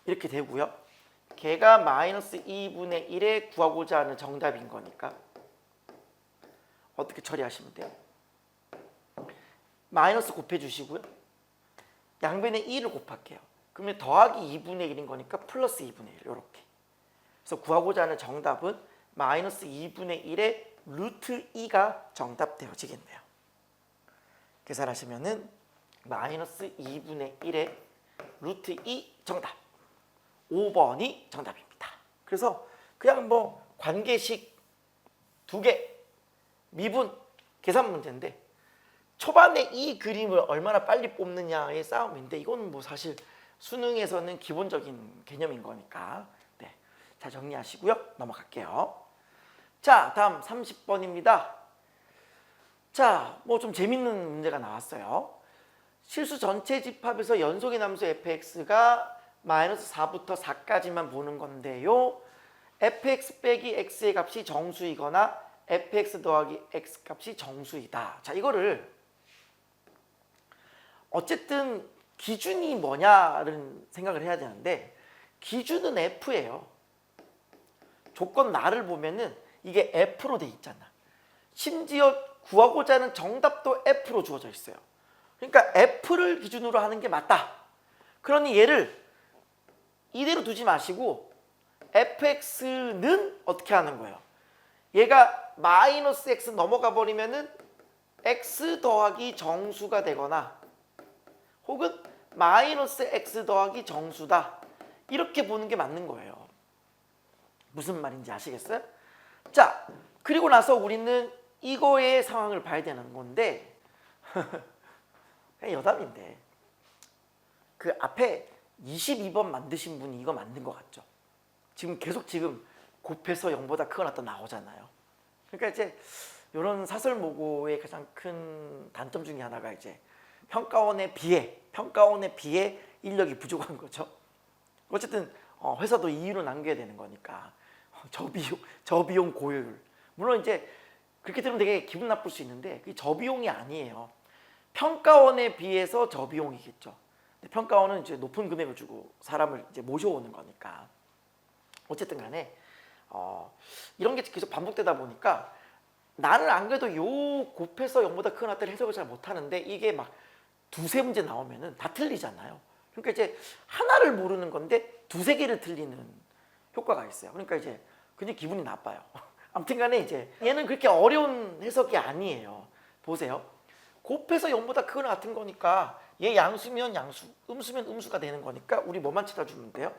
[SPEAKER 1] 이렇게 되고요. 걔가 마이너스 2분의 1에 구하고자 하는 정답인 거니까 어떻게 처리하시면 돼요? 마이너스 곱해주시고요. 양변에 2를 곱할게요. 그러면 더하기 2분의 1인 거니까 플러스 2분의 1 이렇게. 그래서 구하고자 하는 정답은 마이너스 2분의 1의 루트 2가 정답 되어지겠네요. 계산하시면은 마이너스 2분의 1의 루트 2 정답. 5번이 정답입니다. 그래서 그냥 뭐 관계식 2개 미분 계산 문제인데 초반에 이 그림을 얼마나 빨리 뽑느냐의 싸움인데 이건 뭐 사실 수능에서는 기본적인 개념인 거니까 네, 잘 정리하시고요. 넘어갈게요. 자, 다음 30번입니다. 자, 뭐 좀 재밌는 문제가 나왔어요. 실수 전체 집합에서 연속의 남수 fx가 마이너스 4부터 4까지만 보는 건데요. fx 빼기 x의 값이 정수이거나 fx 더하기 x 값이 정수이다. 자, 이거를 어쨌든 기준이 뭐냐를 생각을 해야 되는데 기준은 f예요. 조건 나를 보면은 이게 f로 돼 있잖아. 심지어 구하고자 하는 정답도 f로 주어져 있어요. 그러니까 f를 기준으로 하는 게 맞다. 그러니 얘를 이대로 두지 마시고 fx는 어떻게 하는 거예요? 얘가 마이너스 x 넘어가 버리면은 x 더하기 정수가 되거나 혹은 마이너스 x 더하기 정수다. 이렇게 보는 게 맞는 거예요. 무슨 말인지 아시겠어요? 자, 그리고 나서 우리는 이거의 상황을 봐야 되는 건데 그냥 여담인데 그 앞에 22번 만드신 분이 이거 만든 것 같죠? 지금 계속 곱해서 0보다 크거나 또 나오잖아요. 그러니까 이제 이런 사설모고의 가장 큰 단점 중에 하나가 이제 평가원에 비해 인력이 부족한 거죠. 어쨌든 회사도 이유로 남겨야 되는 거니까 저비용 고효율. 물론 이제 그렇게 들으면 되게 기분 나쁠 수 있는데 그게 저비용이 아니에요. 평가원에 비해서 저비용이겠죠. 근데 평가원은 이제 높은 금액을 주고 사람을 이제 모셔오는 거니까. 어쨌든 간에 이런 게 계속 반복되다 보니까 나는 안 그래도 요 곱해서 0보다 크거나 때를 해석을 잘 못하는데 이게 막 두세 문제 나오면은 다 틀리잖아요. 그러니까 이제 하나를 모르는 건데 두세 개를 틀리는 효과가 있어요. 그러니까 이제 굉장히 기분이 나빠요. 아무튼 간에 이제 얘는 그렇게 어려운 해석이 아니에요. 보세요. 곱해서 0보다 크거나 같은 거니까 얘 양수면 양수, 음수면 음수가 되는 거니까 우리 뭐만 찾아주면 돼요?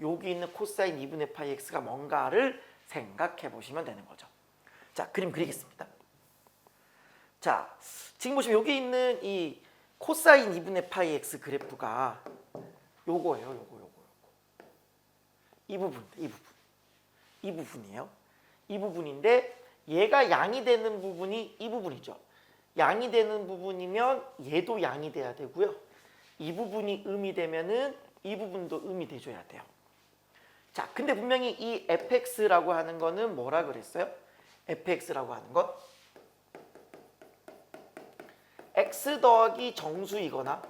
[SPEAKER 1] 여기 있는 코사인 2분의 파이 x가 뭔가를 생각해 보시면 되는 거죠. 자, 그림 그리겠습니다. 자, 지금 보시면 여기 있는 이 코사인 2분의 파이 x 그래프가 요거예요. 요거. 이 부분이에요. 이 부분인데 얘가 양이 되는 부분이 이 부분이죠. 양이 되는 부분이면 얘도 양이 돼야 되고요. 이 부분이 음이 되면은 이 부분도 음이 돼줘야 돼요. 자, 근데 분명히 이 fx라고 하는 거는 뭐라 그랬어요? fx라고 하는 건 x 더하기 정수이거나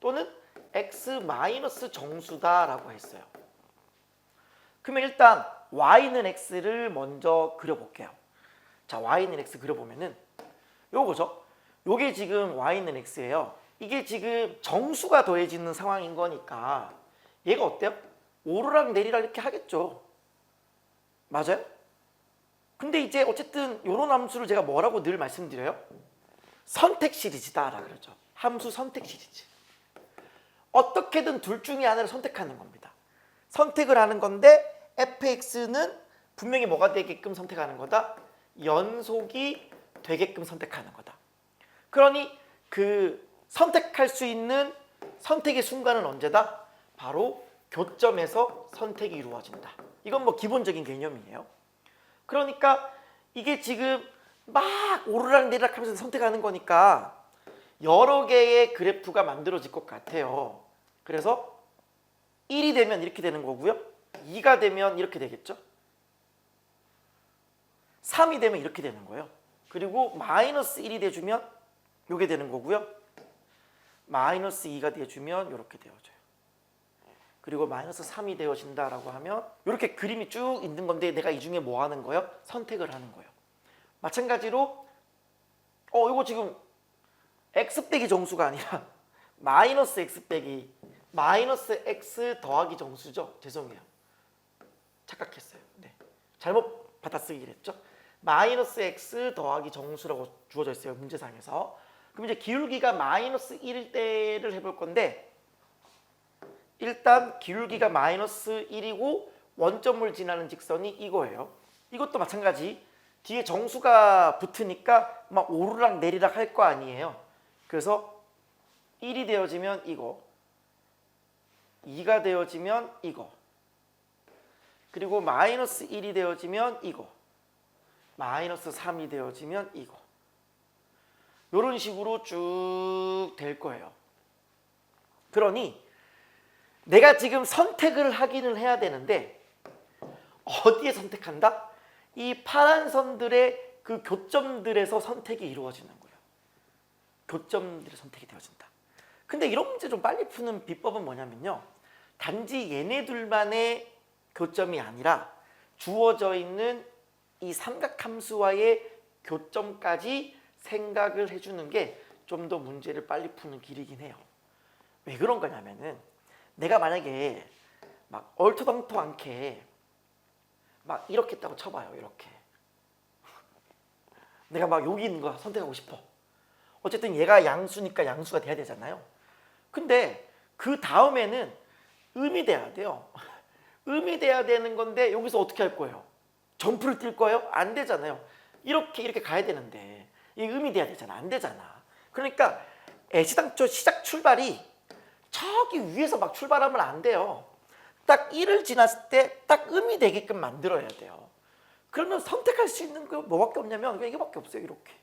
[SPEAKER 1] 또는 x 마이너스 정수다라고 했어요. 그러면 일단 y는 x를 먼저 그려볼게요. 자, y는 x 그려보면은 요거죠. 요게 지금 y는 x예요. 이게 지금 정수가 더해지는 상황인 거니까 얘가 어때요? 오르락 내리락 이렇게 하겠죠. 맞아요? 근데 이제 어쨌든 요런 함수를 제가 뭐라고 늘 말씀드려요? 선택 시리즈다라 그러죠. 함수 선택 시리즈. 어떻게든 둘 중에 하나를 선택하는 겁니다. 선택을 하는 건데 fx는 분명히 뭐가 되게끔 선택하는 거다? 연속이 되게끔 선택하는 거다. 그러니 그 선택할 수 있는 선택의 순간은 언제다? 바로 교점에서 선택이 이루어진다. 이건 뭐 기본적인 개념이에요. 그러니까 이게 지금 막 오르락내리락 하면서 선택하는 거니까 여러 개의 그래프가 만들어질 것 같아요. 그래서 1이 되면 이렇게 되는 거고요. 2가 되면 이렇게 되겠죠. 3이 되면 이렇게 되는 거예요. 그리고 마이너스 1이 돼주면 이게 되는 거고요. 마이너스 2가 돼주면 이렇게 되어져요. 그리고 마이너스 3이 되어진다라고 하면 이렇게 그림이 쭉 있는 건데 내가 이 중에 뭐 하는 거예요? 선택을 하는 거예요. 마찬가지로 이거 지금 x 빼기 정수가 아니라 마이너스 x 빼기 마이너스 x 더하기 정수죠. 죄송해요. 착각했어요. 네. 잘못 받아쓰기를 했죠. 마이너스 x 더하기 정수라고 주어져 있어요. 문제상에서. 그럼 이제 기울기가 마이너스 1일 때를 해볼 건데 일단 기울기가 마이너스 1이고 원점을 지나는 직선이 이거예요. 이것도 마찬가지. 뒤에 정수가 붙으니까 막 오르락 내리락 할 거 아니에요. 그래서 1이 되어지면 이거, 2가 되어지면 이거, 그리고 마이너스 1이 되어지면 이거, 마이너스 3이 되어지면 이거. 이런 식으로 쭉 될 거예요. 그러니 내가 지금 선택을 하기는 해야 되는데 어디에 선택한다? 이 파란 선들의 그 교점들에서 선택이 이루어지는 거예요. 교점들의 선택이 되어진다. 근데 이런 문제 좀 빨리 푸는 비법은 뭐냐면요. 단지 얘네들만의 교점이 아니라 주어져 있는 이 삼각함수와의 교점까지 생각을 해주는 게 좀 더 문제를 빨리 푸는 길이긴 해요. 왜 그런 거냐면은 내가 만약에 막 얼토당토않게 막 이렇게 했다고 쳐봐요. 이렇게 내가 막 여기 있는 거 선택하고 싶어. 어쨌든 얘가 양수니까 양수가 돼야 되잖아요. 근데 그 다음에는 음이 돼야 돼요. 음이 돼야 되는 건데 여기서 어떻게 할 거예요? 점프를 뛸 거예요? 안 되잖아요. 이렇게 가야 되는데 이 음이 돼야 되잖아. 안 되잖아. 그러니까 애시당초 시작 출발이 저기 위에서 막 출발하면 안 돼요. 딱 1을 지났을 때 딱 음이 되게끔 만들어야 돼요. 그러면 선택할 수 있는 거 뭐밖에 없냐면 그냥 이거밖에 없어요. 이렇게.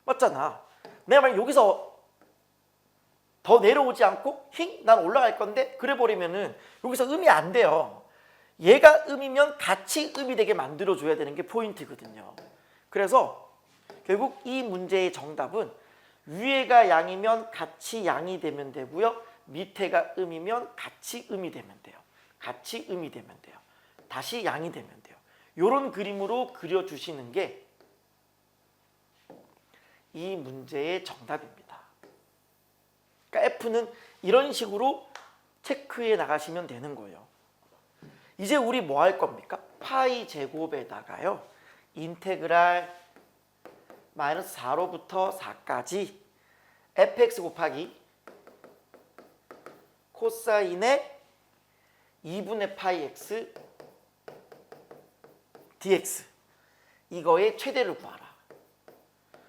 [SPEAKER 1] 맞잖아. 내가 만약 여기서 더 내려오지 않고 난 올라갈 건데 그래 버리면은 여기서 음이 안 돼요. 얘가 음이면 같이 음이 되게 만들어줘야 되는 게 포인트거든요. 그래서 결국 이 문제의 정답은 위에가 양이면 같이 양이 되면 되고요. 밑에가 음이면 같이 음이 되면 돼요. 같이 음이 되면 돼요. 다시 양이 되면 돼요. 이런 그림으로 그려주시는 게 이 문제의 정답입니다. 그러니까 F는 이런 식으로 체크해 나가시면 되는 거예요. 이제 우리 뭐 할 겁니까? 파이 제곱에다가요. 인테그랄 마이너스 4로부터 4까지 fx 곱하기 코사인의 2분의 파이 x dx 이거의 최대를 구하라.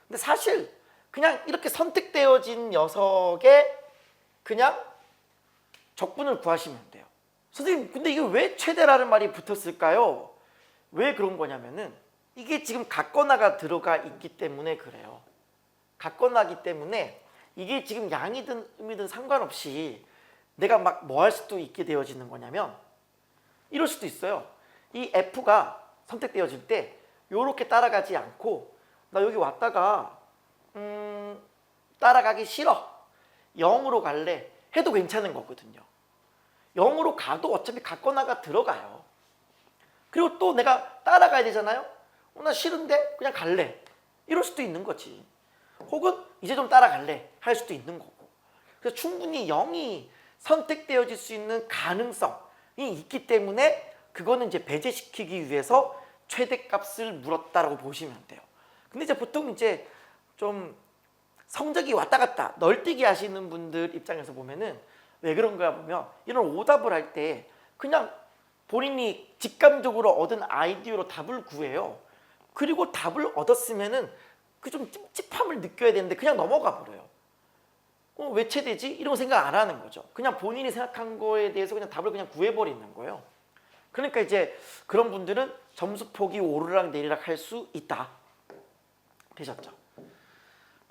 [SPEAKER 1] 근데 사실 그냥 이렇게 선택되어진 녀석의 그냥 적분을 구하시면 돼요. 선생님 근데 이게 왜 최대라는 말이 붙었을까요? 왜 그런 거냐면은 이게 지금 같거나가 들어가 있기 때문에 그래요. 같거나기 때문에 이게 지금 양이든 음이든 상관없이 내가 막 뭐 할 수도 있게 되어지는 거냐면 이럴 수도 있어요. 이 F가 선택되어질 때 이렇게 따라가지 않고 나 여기 왔다가 따라가기 싫어. 0으로 갈래. 해도 괜찮은 거거든요. 0으로 가도 어차피 같거나가 들어가요. 그리고 또 내가 따라가야 되잖아요. 나 싫은데 그냥 갈래. 이럴 수도 있는 거지. 혹은 이제 좀 따라갈래 할 수도 있는 거고. 그래서 충분히 0이 선택되어질 수 있는 가능성이 있기 때문에 그거는 이제 배제시키기 위해서 최대값을 물었다라고 보시면 돼요. 근데 이제 보통 이제 좀 성적이 왔다 갔다 널뛰기 하시는 분들 입장에서 보면은 왜 그런가 보면 이런 오답을 할 때 그냥 본인이 직감적으로 얻은 아이디어로 답을 구해요. 그리고 답을 얻었으면은 그 좀 찝찝함을 느껴야 되는데 그냥 넘어가 버려요. 왜 최대지? 이런 생각 안 하는 거죠. 그냥 본인이 생각한 거에 대해서 그냥 답을 그냥 구해버리는 거예요. 그러니까 이제 그런 분들은 점수폭이 오르락 내리락 할 수 있다. 되셨죠?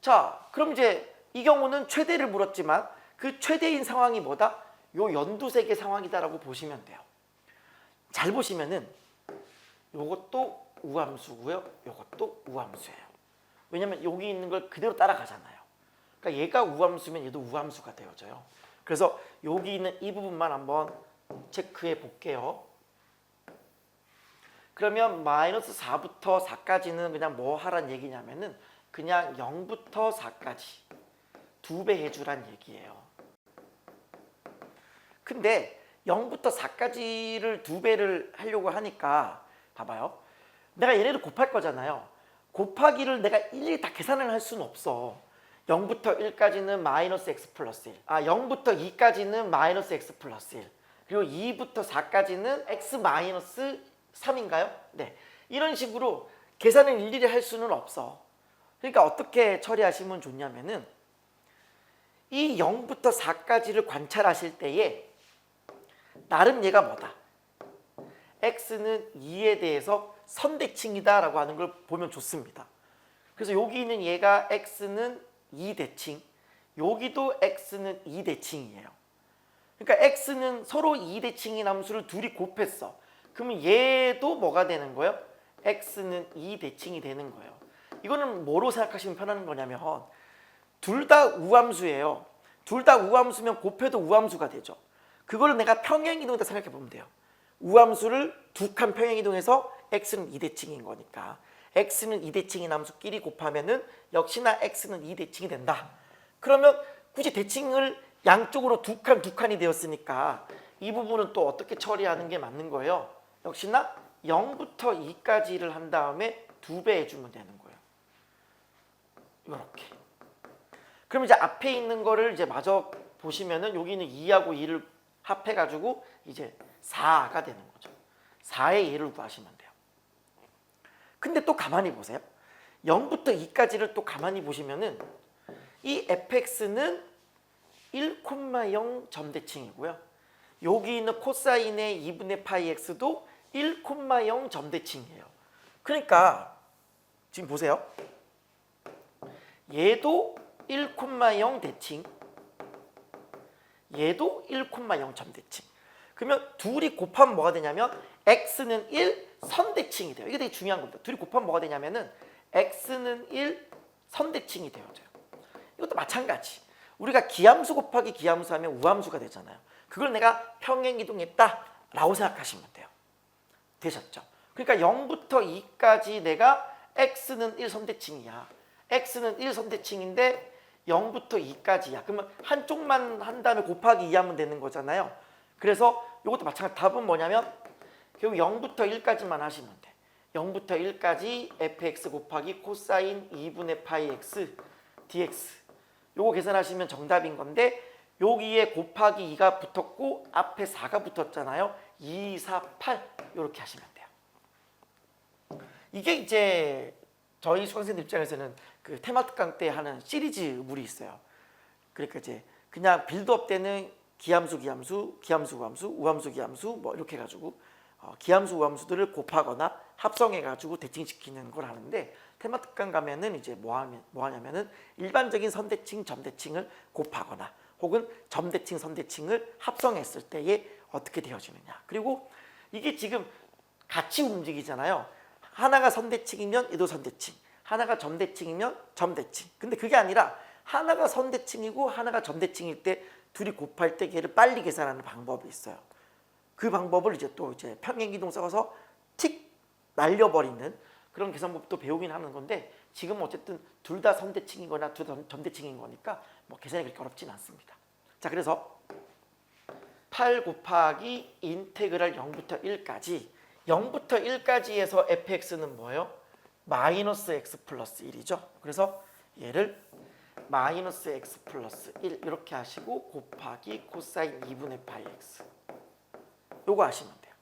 [SPEAKER 1] 자, 그럼 이제 이 경우는 최대를 물었지만 그 최대인 상황이 뭐다? 요 연두색의 상황이다라고 보시면 돼요. 잘 보시면은 요것도 우함수고요. 요것도 우함수예요. 왜냐면 여기 있는 걸 그대로 따라가잖아요. 그러니까 얘가 우함수면 얘도 우함수가 되어져요. 그래서 여기 있는 이 부분만 한번 체크해 볼게요. 그러면 마이너스 4부터 4까지는 그냥 뭐 하란 얘기냐면은 그냥 0부터 4까지 2배 해주란 얘기예요. 근데 0부터 4까지를 2배를 하려고 하니까 봐봐요. 내가 얘네를 곱할 거잖아요. 곱하기를 내가 일일이 다 계산을 할 수는 없어. 0부터 1까지는 마이너스 x 플러스 1. 0부터 2까지는 마이너스 x 플러스 1. 그리고 2부터 4까지는 x 마이너스 3인가요? 네. 이런 식으로 계산을 일일이 할 수는 없어. 그러니까 어떻게 처리하시면 좋냐면은 이 0부터 4까지를 관찰하실 때에 나름 얘가 뭐다? x는 2에 대해서 선대칭이다 라고 하는 걸 보면 좋습니다. 그래서 여기 있는 얘가 x는 2대칭, 여기도 x는 2대칭이에요. 그러니까 x는 서로 2대칭인 함수를 둘이 곱했어. 그러면 얘도 뭐가 되는 거예요? x는 2대칭이 되는 거예요. 이거는 뭐로 생각하시면 편한 거냐면 둘 다 우함수예요. 둘 다 우함수면 곱해도 우함수가 되죠. 그걸 내가 평행이동에다 생각해 보면 돼요. 우함수를 두 칸 평행이동해서 x는 2대칭인 거니까 x는 2대칭인 함수끼리 곱하면은 역시나 x는 2대칭이 된다. 그러면 굳이 대칭을 양쪽으로 두 칸이 되었으니까 이 부분은 또 어떻게 처리하는 게 맞는 거예요? 역시나 0부터 2까지를 한 다음에 2배 해주면 되는 거예요. 이렇게. 그럼 이제 앞에 있는 거를 이제 마저 보시면은 여기는 2하고 2를 합해가지고 이제 4가 되는 거죠. 4의 예를 구하시면 돼요. 근데 또 가만히 보세요. 0부터 2까지를 또 가만히 보시면은 이 fx는 1,0 점대칭이고요. 여기 있는 코사인의 2분의 파이 x도 1,0 점대칭이에요. 그러니까 지금 보세요. 얘도 1,0 대칭, 얘도 1,0 점대칭. 그러면 둘이 곱하면 뭐가 되냐면 x는 1 선대칭이 돼요. 이게 되게 중요한 겁니다. 둘이 곱하면 뭐가 되냐면은 x는 1 선대칭이 되어져요. 이것도 마찬가지. 우리가 기함수 곱하기 기함수 하면 우함수가 되잖아요. 그걸 내가 평행이동했다라고 생각하시면 돼요. 되셨죠? 그러니까 0부터 2까지 내가 x는 1 선대칭이야. x는 1 선대칭인데 0부터 2까지야. 그러면 한쪽만 한 다음에 곱하기 2 하면 되는 거잖아요. 그래서 이것도 마찬가지. 답은 뭐냐면 결국 0부터 1까지만 하시면 돼. 0부터 1까지 fx 곱하기 코사인 2분의 파이 x dx. 요거 계산하시면 정답인 건데 여기에 곱하기 2가 붙었고 앞에 4가 붙었잖아요. 2, 4, 8 이렇게 하시면 돼요. 이게 이제 저희 수강생들 입장에서는 그 테마 특강 때 하는 시리즈물이 있어요. 그러니까 이제 그냥 빌드업 때는 기함수, 우함수, 우함수, 기함수 뭐 이렇게 해가지고 기함수, 우함수들을 곱하거나 합성해가지고 대칭시키는 걸 하는데 테마 특강 가면은 이제 뭐 하냐면은 일반적인 선대칭, 점대칭을 곱하거나 혹은 점대칭, 선대칭을 합성했을 때에 어떻게 되어지느냐. 그리고 이게 지금 같이 움직이잖아요. 하나가 선대칭이면 얘도 선대칭, 하나가 점대칭이면 점대칭. 근데 그게 아니라 하나가 선대칭이고 하나가 점대칭일 때 둘이 곱할 때 얘를 빨리 계산하는 방법이 있어요. 그 방법을 이제 또 이제 평행이동 써서 틱 날려버리는 그런 계산법도 배우긴 하는 건데 지금은 어쨌든 둘 다 선대칭이거나 둘 다 점대칭인 거니까 뭐 계산이 그렇게 어렵진 않습니다. 자, 그래서 8 곱하기 인테그랄 0부터 1까지 0부터 1까지에서 fx는 뭐예요? 마이너스 x 플러스 1이죠. 그래서 얘를 마이너스 x 플러스 1 이렇게 하시고 곱하기 코사인 2분의 파이 x 요거 하시면 돼요.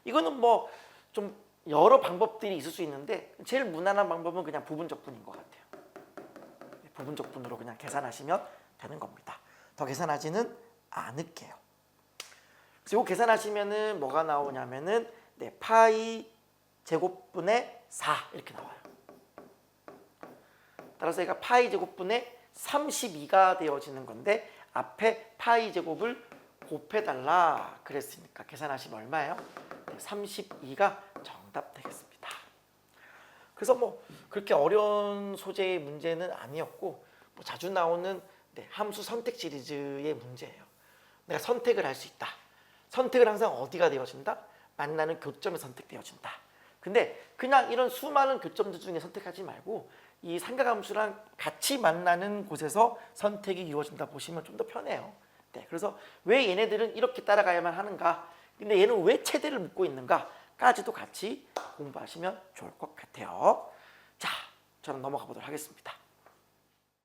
[SPEAKER 1] 이거는 뭐 좀 여러 방법들이 있을 수 있는데 제일 무난한 방법은 그냥 부분적분인 것 같아요. 부분적분으로 그냥 계산하시면 되는 겁니다. 더 계산하지는 않을게요. 그래서 이거 계산하시면은 뭐가 나오냐면은 네, 파이 제곱분의 4 이렇게 나와요. 따라서 얘가 파이 제곱분의 32가 되어지는 건데 앞에 파이 제곱을 곱해달라 그랬으니까 계산하시면 얼마예요? 네, 32가 정답 되겠습니다. 그래서 뭐 그렇게 어려운 소재의 문제는 아니었고 뭐 자주 나오는 네, 함수 선택 시리즈의 문제예요. 내가 선택을 할 수 있다. 선택을 항상 어디가 되어진다? 만나는 교점에 선택되어진다. 근데 그냥 이런 수많은 교점들 중에 선택하지 말고 이 삼각함수랑 같이 만나는 곳에서 선택이 이루어진다 보시면 좀 더 편해요. 네, 그래서 왜 얘네들은 이렇게 따라가야만 하는가? 근데 얘는 왜 최대를 묻고 있는가?까지도 같이 공부하시면 좋을 것 같아요. 자, 저는 넘어가 보도록 하겠습니다.